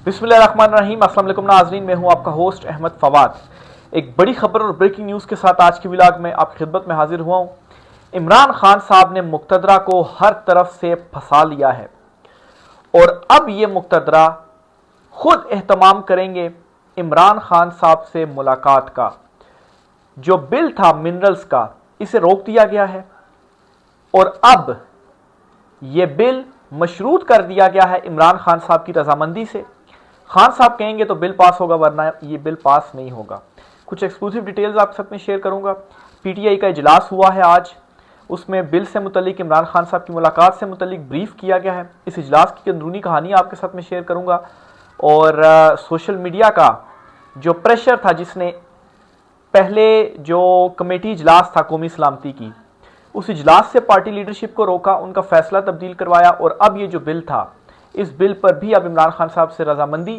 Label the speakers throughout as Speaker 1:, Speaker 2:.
Speaker 1: बिस्मिल्लाहिर्रहमानिर्रहीम। अस्सलाम वालेकुम नाज़रीन, मैं हूं आपका होस्ट अहमद फवाद। एक बड़ी खबर और ब्रेकिंग न्यूज़ के साथ आज की व्लॉग में आपकी खिदमत में हाजिर हुआ हूं। इमरान खान साहब ने मुक़तदरा को हर तरफ से फंसा लिया है और अब ये मुक़तदरा खुद एहतमाम करेंगे इमरान खान साहब से मुलाकात का। जो बिल था मिनरल्स का, इसे रोक दिया गया है और अब यह बिल मशरूत कर दिया गया है इमरान खान साहब की रजामंदी से। खान साहब कहेंगे तो बिल पास होगा, वरना ये बिल पास नहीं होगा। कुछ एक्सक्लूसिव डिटेल्स आप साथ में शेयर करूंगा। पीटीआई का इजलास हुआ है आज, उसमें बिल से मुतलिक इमरान खान साहब की मुलाकात से मुतलिक ब्रीफ किया गया है। इस इजलास की अंदरूनी कहानी आपके साथ में शेयर करूंगा और सोशल मीडिया का जो प्रेशर था, जिसने पहले जो कमेटी इजलास था कौमी सलामती की, उस इजलास से पार्टी लीडरशिप को रोका, उनका फैसला तब्दील करवाया और अब ये जो बिल था, इस बिल पर भी अब इमरान खान साहब से रजामंदी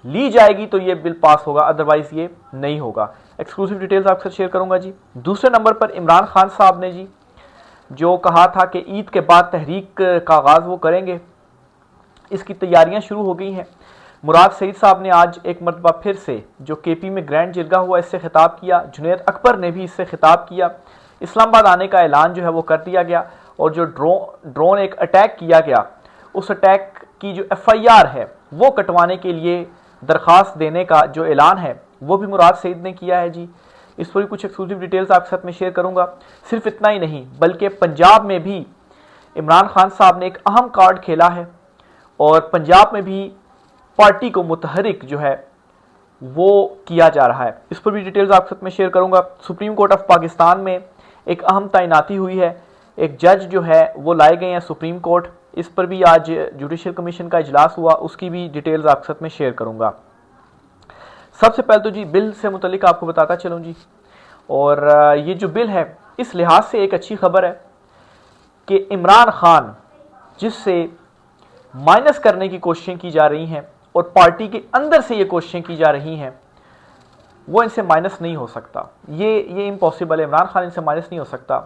Speaker 1: ली जाएगी तो ये बिल पास होगा, अदरवाइज ये नहीं होगा। एक्सक्लूसिव डिटेल्स आपसे शेयर करूंगा जी। दूसरे नंबर पर इमरान खान साहब ने जी जो कहा था कि ईद के बाद तहरीक का आगाज वो करेंगे, इसकी तैयारियां शुरू हो गई हैं। मुराद सईद साहब ने आज एक मरतबा फिर से जो केपी में ग्रैंड जिरगा हुआ, इससे खिताब किया। जुनैद अकबर ने भी इससे खिताब किया। इस्लामाबाद आने का ऐलान जो है वो कर दिया गया और जो ड्रोन एक अटैक किया गया, उस अटैक की जो एफआईआर है वो कटवाने के लिए दरखास्त देने का जो ऐलान है वो भी मुराद सईद ने किया है जी। इस पर भी कुछ एक्सक्लूसिव डिटेल्स आपके साथ में शेयर करूंगा। सिर्फ इतना ही नहीं, बल्कि पंजाब में भी इमरान खान साहब ने एक अहम कार्ड खेला है और पंजाब में भी पार्टी को मुतहरिक जो है वो किया जा रहा है। इस पर भी डिटेल्स आपके साथ में शेयर करूंगा। सुप्रीम कोर्ट ऑफ पाकिस्तान में एक अहम तैनाती हुई है, एक जज जो है वो लाए गए हैं सुप्रीम कोर्ट। इस पर भी आज जुडिशल कमीशन का इजलास हुआ, उसकी भी डिटेल्स आपके साथ में शेयर करूंगा। सबसे पहले तो जी बिल से मुतलिक आपको बताता चलूं जी, और ये जो बिल है इस लिहाज से एक अच्छी खबर है कि इमरान खान जिससे माइनस करने की कोशिशें की जा रही हैं और पार्टी के अंदर से ये कोशिशें की जा रही हैं, वो इनसे माइनस नहीं हो सकता। ये इम्पॉसिबल है। इमरान खान इनसे माइनस नहीं हो सकता।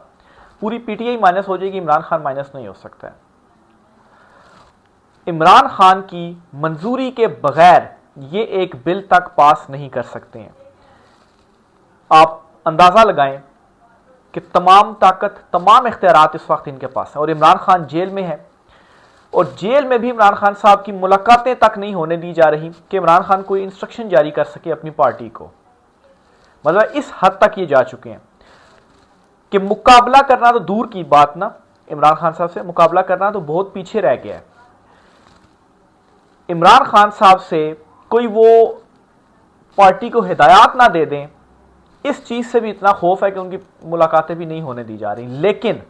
Speaker 1: पूरी पीटीआई माइनस हो जाएगी, इमरान खान माइनस नहीं हो सकता है। इमरान खान की मंजूरी के बगैर ये एक बिल तक पास नहीं कर सकते हैं। आप अंदाजा लगाएं कि तमाम ताकत, तमाम इख्तियारात इस वक्त इनके पास है और इमरान खान जेल में है और जेल में भी इमरान खान साहब की मुलाकातें तक नहीं होने दी जा रही कि इमरान खान कोई इंस्ट्रक्शन जारी कर सके अपनी पार्टी को। मतलब इस हद तक ये जा चुके हैं कि मुकाबला करना तो दूर की बात ना, इमरान खान साहब से मुकाबला करना तो बहुत पीछे रह गया है। इमरान खान साहब से कोई वो पार्टी को हिदायत ना दे दें, इस चीज़ से भी इतना खौफ है कि उनकी मुलाकातें भी नहीं होने दी जा रही। लेकिन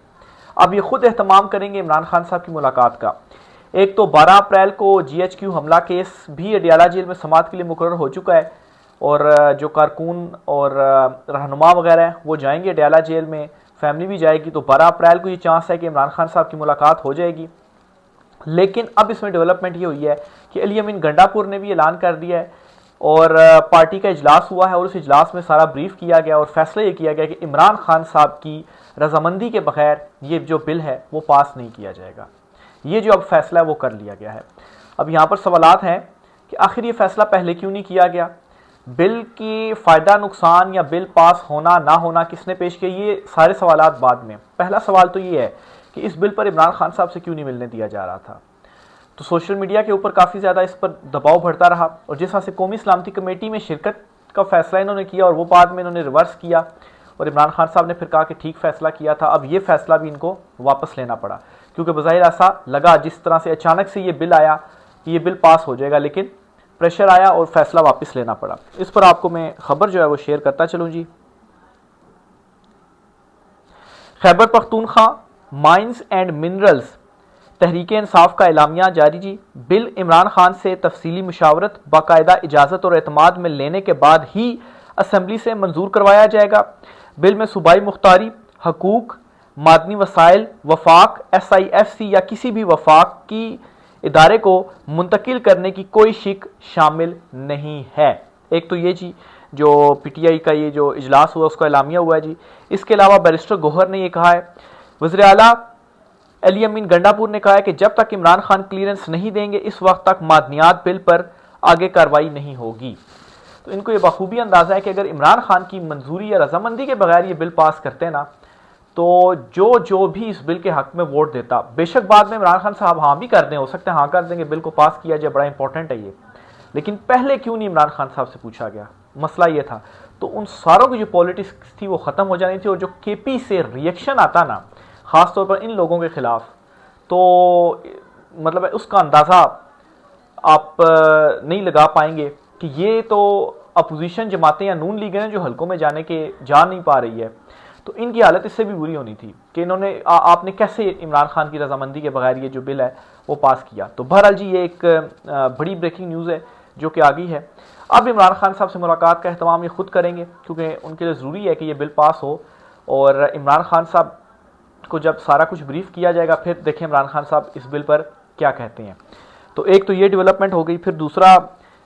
Speaker 1: अब ये खुद एहतमाम करेंगे इमरान खान साहब की मुलाकात का। एक तो 12 अप्रैल को जीएचक्यू हमला केस भी अडियाला जेल में समाअत के लिए मुकर्रर हो चुका है और जो कारकुन और रहनुमा वगैरह हैं वो जाएंगे अडियाला जेल में, फैमिली भी जाएगी। तो 12 अप्रैल को ये चांस है कि इमरान खान साहब की मुलाकात हो जाएगी। लेकिन अब इसमें डेवलपमेंट ये हुई है कि अली अमीन गंडापुर ने भी ऐलान कर दिया है और पार्टी का इजलास हुआ है और उस इजलास में सारा ब्रीफ किया गया और फैसला ये किया गया कि इमरान खान साहब की रजामंदी के बगैर ये जो बिल है वो पास नहीं किया जाएगा। ये जो अब फैसला है वो कर लिया गया है। अब यहाँ पर सवालात हैं कि आखिर ये फैसला पहले क्यों नहीं किया गया, बिल की फ़ायदा नुकसान या बिल पास होना ना होना किसने पेश किया, ये सारे सवालात बाद में। पहला सवाल तो ये है कि इस बिल पर इमरान खान साहब से क्यों नहीं मिलने दिया जा रहा था। तो सोशल मीडिया के ऊपर काफ़ी ज़्यादा इस पर दबाव बढ़ता रहा और जिस तरह से कौमी सलामती कमेटी में शिरकत का फैसला इन्होंने किया और वो बाद में इन्होंने रिवर्स किया और इमरान खान साहब ने फिर कहा कि ठीक फैसला किया था। अब ये फैसला भी इनको वापस लेना पड़ा क्योंकि बज़ाहिर ऐसा लगा जिस तरह से अचानक से ये बिल आया कि ये बिल पास हो जाएगा, लेकिन प्रेशर आया और फैसला वापस लेना पड़ा। इस पर आपको मैं खबर जो है वो शेयर करता चलूँ जी। Khyber Pakhtunkhwa mines and minerals Tehreek Insaf का एलामिया जारी जी। बिल इमरान खान से तफसीली मुशावरत, बाकायदा इजाज़त और एतमाद में लेने के बाद ही असम्बली से मंजूर करवाया जाएगा। बिल में सूबाई मुख्तारी, हकूक, मादनी वसाइल, वफाक, SIFC या किसी भी वफाक की इदारे को मुंतकिल करने की कोई शिक शामिल नहीं है। एक तो ये जी जो पीटीआई का ये जो इजलास हुआ उसका एलामिया हुआ है जी। इसके अलावा बैरिस्टर गौहर ने यह कहा है, वज़ीर आला अली अमीन गंडापुर ने कहा है कि जब तक इमरान खान क्लियरेंस नहीं देंगे इस वक्त तक मादनियात बिल पर आगे कार्रवाई नहीं होगी। तो इनको ये बखूबी अंदाज़ा है कि अगर इमरान खान की मंजूरी या रजामंदी के बगैर ये बिल पास करते ना, तो जो भी इस बिल के हक में वोट देता, बेशक बाद में इमरान खान साहब हाँ भी कर दें, हो सकता है हाँ कर देंगे, बिल को पास किया जाए, बड़ा इंपॉर्टेंट है ये, लेकिन पहले क्यों नहीं इमरान खान साहब से पूछा गया, मसला ये था। तो उन सारों की जो पॉलिटिक्स थी वो ख़त्म हो जानी थी, और जो केपी से रिएक्शन आता ना, ख़ासतौर पर इन लोगों के ख़िलाफ़, तो मतलब उसका अंदाज़ा आप नहीं लगा पाएंगे कि ये तो अपोजिशन जमातें या नून लीग हैं जो हलकों में जा नहीं पा रही है, तो इनकी हालत इससे भी बुरी होनी थी कि इन्होंने आपने कैसे इमरान खान की रजामंदी के बगैर ये जो बिल है वो पास किया। तो बहरहाल जी ये एक बड़ी ब्रेकिंग न्यूज़ है जो कि आ गई है। अब इमरान खान साहब से मुलाकात का एहतमाम ये खुद करेंगे, क्योंकि उनके लिए ज़रूरी है कि ये बिल पास हो, और इमरान खान साहब को जब सारा कुछ ब्रीफ किया जाएगा फिर देखें इमरान खान साहब इस बिल पर क्या कहते हैं। तो एक तो ये डेवलपमेंट हो गई। फिर दूसरा,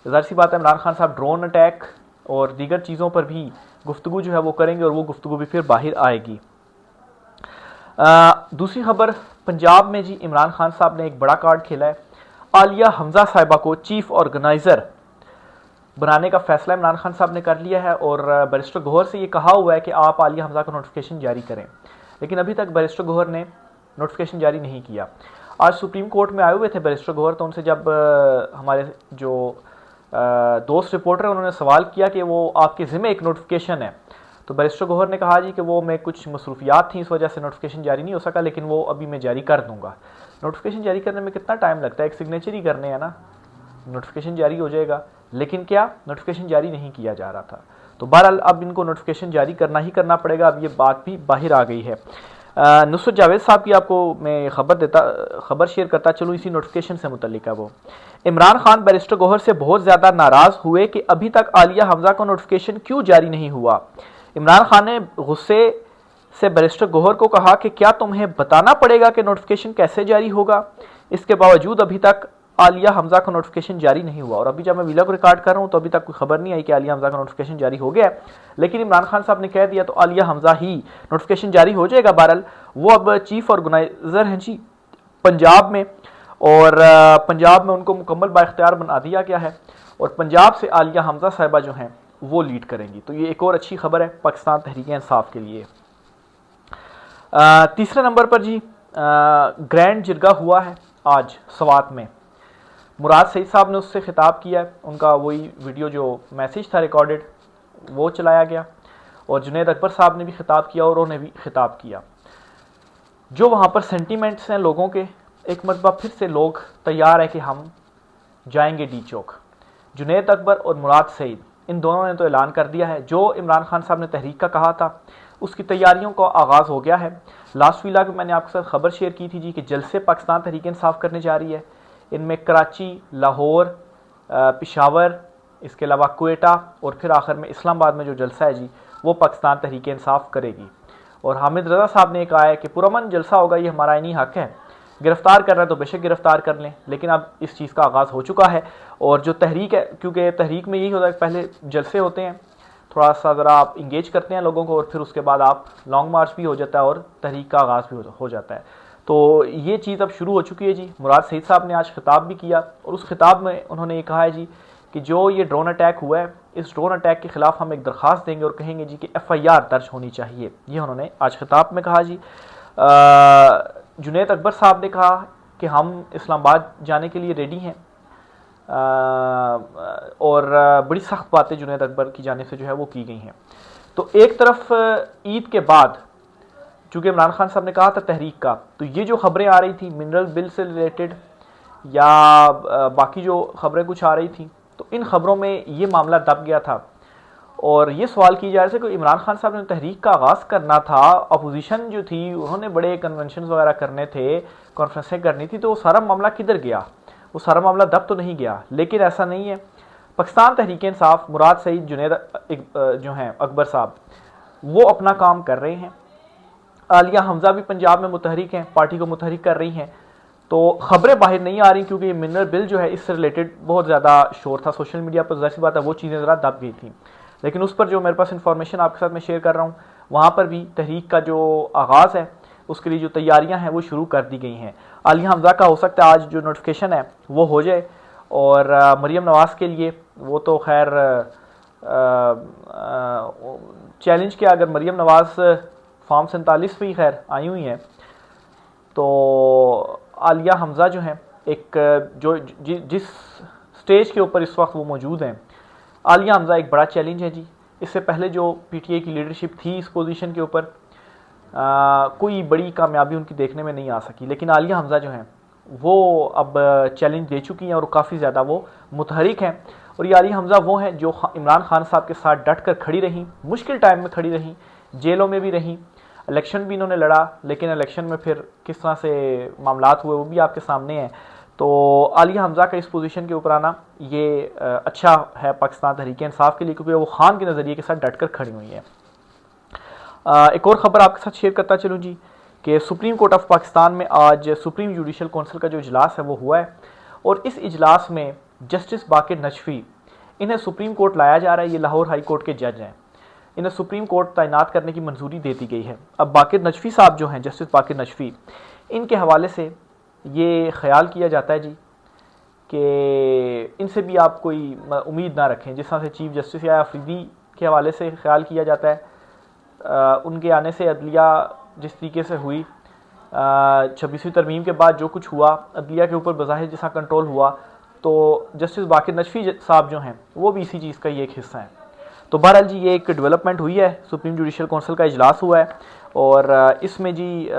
Speaker 1: ज़ाहिर सी बात है इमरान खान साहब ड्रोन अटैक और दीगर चीज़ों पर भी गुफ्तगू जो है वो करेंगे, और वो गुफ्तगू भी फिर बाहर आएगी। दूसरी खबर, पंजाब में जी इमरान खान साहब ने एक बड़ा कार्ड खेला है। आलिया हमजा साहिबा को चीफ ऑर्गेनाइज़र बनाने का फैसला इमरान खान साहब ने कर लिया है, और बैरिस्टर गौहर से ये कहा हुआ है कि आप आलिया हमजा का नोटिफिकेशन जारी करें, लेकिन अभी तक बैरिस्टर गौहर ने नोटिफिकेशन जारी नहीं किया। आज सुप्रीम कोर्ट में आए हुए थे बैरिस्टर गौहर, तो उनसे जब हमारे जो दोस्त रिपोर्टर हैं उन्होंने सवाल किया कि वो आपके ज़िम्मे एक नोटिफिकेशन है, तो बैरिस्टर गौहर ने कहा जी कि वो मैं कुछ मसरूफियात थी इस वजह से नोटिफिकेशन जारी नहीं हो सका, लेकिन वो अभी मैं जारी कर दूंगा। नोटिफिकेशन जारी करने में कितना टाइम लगता है, एक सिग्नेचर ही करने हैं ना, नोटिफिकेशन जारी हो जाएगा, लेकिन क्या नोटिफिकेशन जारी नहीं किया जा रहा था। तो बहरहाल अब इनको नोटिफिकेशन जारी करना ही करना पड़ेगा, अब ये बात भी बाहर आ गई है। नुसरत जावेद साहब की आपको मैं खबर शेयर करता चलूँ, इसी नोटिफिकेशन से मुतल्लिक है वो। इमरान खान बैरिस्टर गौहर से बहुत ज़्यादा नाराज़ हुए कि अभी तक आलिया हमजा का नोटिफिकेशन क्यों जारी नहीं हुआ। इमरान खान ने गुस्से से बैरिस्टर गौहर को कहा कि क्या तुम्हें बताना पड़ेगा कि नोटिफिकेशन कैसे जारी होगा, इसके बावजूद अभी तक आलिया हमजा का नोटिफिकेशन जारी नहीं हुआ। और अभी जब मैं वीडियो को रिकॉर्ड कर रहा हूँ तो अभी तक कोई खबर नहीं आई कि आलिया हमजा का नोटिफिकेशन जारी हो गया है, लेकिन इमरान खान साहब ने कह दिया तो आलिया हमजा ही नोटिफिकेशन जारी हो जाएगा। बहरहाल वो अब चीफ ऑर्गेनाइजर हैं जी पंजाब में, और पंजाब में उनको मुकम्मल बाइख्तियार बना दिया गया है, और पंजाब से आलिया हमजा साहिबा जो हैं वो लीड करेंगी। तो ये एक और अच्छी खबर है पाकिस्तान तहरीक इंसाफ के लिए। तीसरे नंबर पर जी ग्रैंड जिरगा हुआ है आज स्वात में। मुराद सईद साहब ने उससे खिताब किया है, उनका वही वीडियो जो मैसेज था रिकॉर्डेड वो चलाया गया, और जुनैद अकबर साहब ने भी खिताब किया और उन्होंने भी खिताब किया। जो वहाँ पर सेंटीमेंट्स हैं लोगों के, एक मरतबा फिर से लोग तैयार है कि हम जाएंगे डी चौक। जुनैद अकबर और मुराद सईद इन दोनों ने तो ऐलान कर दिया है, जो इमरान खान साहब ने तहरीक का कहा था उसकी तैयारियों का आगाज़ हो गया है। लास्ट वीडियो में मैंने आपके साथ खबर शेयर की थी जी कि जलसे पाकिस्तान तहरीक इंसाफ करने जा रही है। इनमें कराची, लाहौर, पेशावर, इसके अलावा क्वेटा और फिर आखिर में इस्लामाबाद में जो जलसा है जी वो पाकिस्तान तहरीक इंसाफ करेगी। और हामिद रज़ा साहब ने कहा है कि पुरअमन जलसा होगा, ये हमारा आईनी हक है, गिरफ्तार कर रहे हैं तो बेशक गिरफ्तार कर लें, लेकिन अब इस चीज़ का आगाज़ हो चुका है। और जो तहरीक है, क्योंकि तहरीक में यही होता है कि पहले जलसे होते हैं, थोड़ा सा ज़रा आप इंगेज करते हैं लोगों को, और फिर उसके बाद आप लॉन्ग मार्च भी हो जाता है और तहरीक का आगाज़ भी हो जाता है। तो ये चीज़ अब शुरू हो चुकी है जी। मुराद सईद साहब ने आज खिताब भी किया, और उस खिताब में उन्होंने ये कहा है जी कि जो ये ड्रोन अटैक हुआ है, इस ड्रोन अटैक के ख़िलाफ़ हम एक दरख्वास्त देंगे और कहेंगे जी कि FIR दर्ज होनी चाहिए। ये उन्होंने आज खिताब में कहा जी। जुनैद अकबर साहब ने कहा कि हम इस्लामाबाद जाने के लिए रेडी हैं, और बड़ी सख्त बातें जुनैद अकबर की जानिब से जो है वो की गई हैं। तो एक तरफ ईद के बाद चूँकि इमरान खान साहब ने कहा था तहरीक का, तो ये जो खबरें आ रही थी मिनरल बिल से रिलेटेड या बाकी जो खबरें कुछ आ रही थी, तो इन खबरों में ये मामला दब गया था, और ये सवाल की जा रहे थे कि इमरान खान साहब ने तहरीक का आगाज़ करना था, अपोजिशन जो थी उन्होंने बड़े कन्वेंशन वगैरह करने थे, कॉन्फ्रेंसें करनी थी, तो वो सारा मामला किधर गया, वो सारा मामला दब तो नहीं गया। लेकिन ऐसा नहीं है, पाकिस्तान तहरीक इंसाफ, मुराद सईद, जुनैद जो हैं अकबर साहब, वो अपना काम कर रहे हैं। आलिया हमजा भी पंजाब में मुतहरिक हैं, पार्टी को मुतहरिक कर रही हैं। तो खबरें बाहर नहीं आ रही क्योंकि ये मिनरल बिल जो है इससे रिलेटेड बहुत ज़्यादा शोर था सोशल मीडिया पर, ज़ाहिर सी बात है वो चीज़ें ज़रा दब गई थी। लेकिन उस पर जो मेरे पास इन्फॉर्मेशन आपके साथ मैं शेयर कर रहा हूँ, वहाँ पर भी तहरीक का जो आगाज़ है उसके लिए जो तैयारियाँ हैं वो शुरू कर दी गई हैं। आलिया हमजा का हो सकता है आज जो नोटिफिकेशन है वो हो जाए, और मरीम नवाज़ के लिए वो तो खैर चैलेंज किया, अगर मरीम नवाज़ फॉर्म 47 पे ही खैर आई हुई हैं तो आलिया हमज़ा जो हैं एक जिस स्टेज के ऊपर इस वक्त वो मौजूद हैं, आलिया हमज़ा एक बड़ा चैलेंज है जी। इससे पहले जो पीटीआई की लीडरशिप थी इस पोजीशन के ऊपर कोई बड़ी कामयाबी उनकी देखने में नहीं आ सकी, लेकिन आलिया हमज़ा जो हैं वो अब चैलेंज दे चुकी हैं और काफ़ी ज़्यादा वो मुतहरिक हैं। और ये आलिया हमज़ा वो हैं जो इमरान खान साहब के साथ डट कर खड़ी रहीं, मुश्किल टाइम में खड़ी रहीं, जेलों में भी रहीं, इलेक्शन भी इन्होंने लड़ा, लेकिन इलेक्शन में फिर किस तरह से मामलात हुए वो भी आपके सामने हैं। तो आलिया हमज़ा का इस पोजीशन के ऊपर आना ये अच्छा है पाकिस्तान तहरीक-ए-इंसाफ के लिए, क्योंकि वो खान के नज़रिए के साथ डट कर खड़ी हुई हैं। एक और ख़बर आपके साथ शेयर करता चलूँ जी कि सुप्रीम कोर्ट ऑफ पाकिस्तान में आज सुप्रीम जुडिशल काउंसिल का जो इजलास है वो हुआ है, और इस इजलास में जस्टिस बाकिर नजफी, इन्हें सुप्रीम कोर्ट लाया जा रहा है। ये लाहौर हाई कोर्ट के जज हैं, इन्हें सुप्रीम कोर्ट तैनात करने की मंजूरी दे दी गई है। अब बाकिर नजफी साहब जो हैं, जस्टिस बाकिर नजफी, इनके हवाले से ये ख्याल किया जाता है जी कि इनसे भी आप कोई उम्मीद ना रखें। जिस तरह से चीफ जस्टिस या अफरीदी के हवाले से ख्याल किया जाता है, उनके आने से अदलिया जिस तरीके से हुई, 26वीं तरमीम के बाद जो कुछ हुआ अदलिया के ऊपर बज़ाहिर जैसा कंट्रोल हुआ, तो जस्टिस बाकिर नजफी साहब जो हैं वो भी इसी चीज़ का ही एक हिस्सा है। तो बहरहाल जी ये एक डेवलपमेंट हुई है, सुप्रीम जुडिशल काउंसिल का इजलास हुआ है, और इसमें जी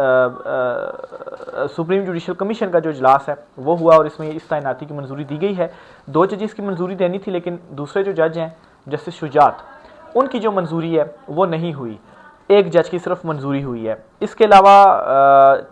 Speaker 1: सुप्रीम जुडिशल कमीशन का जो इजलास है वो हुआ, और इसमें इस तैनाती की मंजूरी दी गई है। 2 जजेस की मंजूरी देनी थी, लेकिन दूसरे जो जज हैं जस्टिस शुजात, उनकी जो मंजूरी है वो नहीं हुई, एक जज की सिर्फ मंजूरी हुई है। इसके अलावा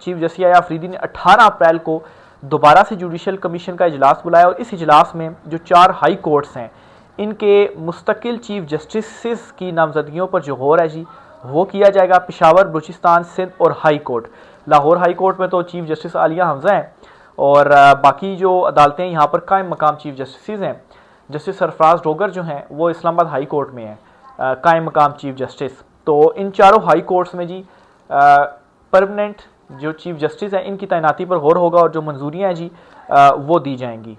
Speaker 1: चीफ जस्टिस या अफरीदी ने 18 अप्रैल को दोबारा से जुडिशल कमीशन का इजलास बुलाया, और इस इजलास में जो 4 हाई कोर्ट्स हैं इनके मुस्तकिल चीफ जस्टिस की नामजदगियों पर जो गौर है जी वो किया जाएगा। पेशावर, बलूचिस्तान, सिंध और high court. Lahore high court में तो चीफ जस्टिस आलिया हमज़ा हैं, और बाकी जो अदालतें यहाँ पर कायम मकाम चीफ जस्टिस हैं, जस्टिस सरफराज डोगर जो हैं वो इस्लामाबाद हाई कोर्ट में हैं कायम मकाम चीफ जस्टिस। तो इन चारों हाई कोर्ट्स में जी परमानेंट जो चीफ जस्टिस हैं इनकी तैनाती पर गौर होगा, और जो मंजूरियाँ हैं जी वो दी जाएंगी।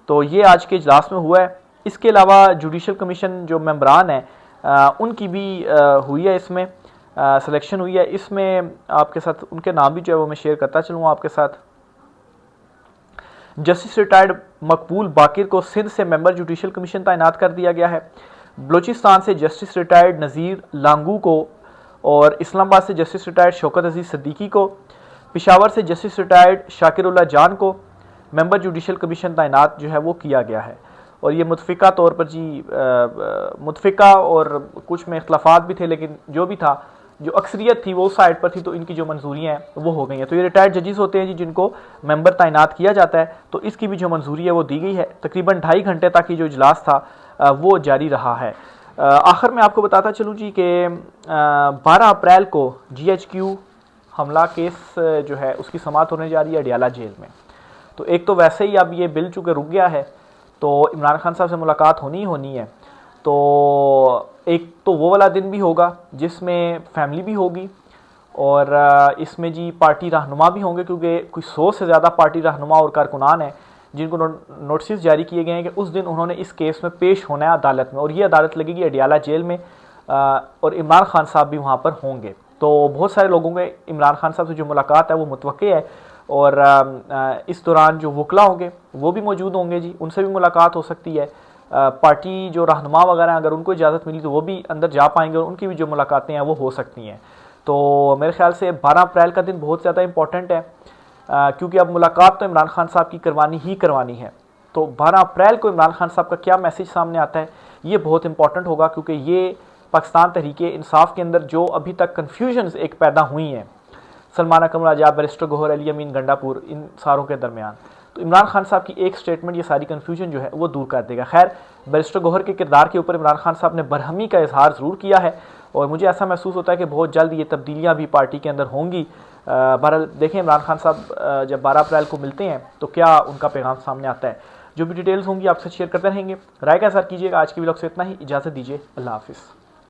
Speaker 1: तो ये आज के इजलास में हुआ है। इसके अलावा जुडिशल कमीशन जो मेंबरान हैं उनकी भी हुई है, इसमें सिलेक्शन हुई है। इसमें आपके साथ उनके नाम भी जो है वो मैं शेयर करता चलूँगा आपके साथ। जस्टिस रिटायर्ड मकबूल बाकिर को सिंध से मेंबर जुडिशल कमीशन तैनात कर दिया गया है। बलूचिस्तान से जस्टिस रिटायर्ड नज़ीर लांगू को, और इस्लामाबाद से जस्टिस रिटायर्ड शौकत अजीज़ सिद्दीकी को, पेशावर से जस्टिस रिटायर्ड शाकिरुल्लाह जान को मेंबर जुडिशल कमीशन तैनात जो है वो किया गया है। और ये मुतफ़िका तौर पर जी मुतफ़िका और कुछ में इख्तलाफात भी थे, लेकिन जो भी था, जो अक्सरियत थी वो उस साइड पर थी, तो इनकी जो मंजूरियाँ हैं वो हो गई हैं। तो ये रिटायर्ड जजेस होते हैं जी जिनको मेंबर तैनात किया जाता है, तो इसकी भी जो मंजूरी है वो दी गई है। तकरीबन 2.5 घंटे तक ये जो इजलास था वो जारी रहा है। आखिर में आपको बताता चलूँ जी कि 12 अप्रैल को GHQ हमला केस जो है उसकी समाअत होने जा रही है अडियाला जेल में। तो एक तो वैसे ही अब ये बिल चूँकि रुक गया है, तो इमरान खान साहब से मुलाकात होनी ही होनी है। तो एक तो वो वाला दिन भी होगा जिसमें फैमिली भी होगी, और इसमें जी पार्टी रहनुमा भी होंगे, क्योंकि कुछ 100 से ज़्यादा पार्टी रहनुमा और कारकुनान हैं जिनको नोटिस जारी किए गए हैं कि उस दिन उन्होंने इस केस में पेश होना है अदालत में, और ये अदालत लगेगी अडियाला जेल में, और इमरान खान साहब भी वहाँ पर होंगे। तो बहुत सारे लोगों के इमरान खान साहब से जो मुलाकात है वो मुतवक्के है, और इस दौरान जो वकला होंगे वो भी मौजूद होंगे जी, उनसे भी मुलाकात हो सकती है। पार्टी जो रहनुमा वगैरह अगर उनको इजाज़त मिली तो वो भी अंदर जा पाएंगे, और उनकी भी जो मुलाकातें हैं वो हो सकती हैं। तो मेरे ख्याल से 12 अप्रैल का दिन बहुत ज़्यादा इंपॉर्टेंट है, क्योंकि अब मुलाकात तो इमरान खान साहब की करवानी ही करवानी है। तो 12 अप्रैल को इमरान खान साहब का क्या मैसेज सामने आता है ये बहुत इंपॉर्टेंट होगा, क्योंकि ये पाकिस्तान तहरीक-ए-इंसाफ के अंदर जो अभी तक कन्फ्यूजन्स एक पैदा हुई हैं, सलमान अकमल आजाद, बैरिस्टर गौहर अली अमीन गंडापुर, इन सारों के दरमियान, तो इमरान खान साहब की एक स्टेटमेंट ये सारी कन्फ्यूजन जो है वो दूर कर देगा। खैर, बैरिस्टर गौहर के किरदार के ऊपर इमरान खान साहब ने बरहमी का इजहार ज़रूर किया है, और मुझे ऐसा महसूस होता है कि बहुत जल्द ये तब्दीलियाँ भी पार्टी के अंदर होंगी। बहरहाल देखें इमरान खान साहब जब 12 अप्रैल को मिलते हैं तो क्या उनका पैगाम सामने आता है। जो भी डिटेल्स होंगी आपसे शेयर करते रहेंगे। राय का इज़हार कीजिएगा। आज की व्लॉग से इतना ही, इजाज़त दीजिए, अल्लाह हाफिज़।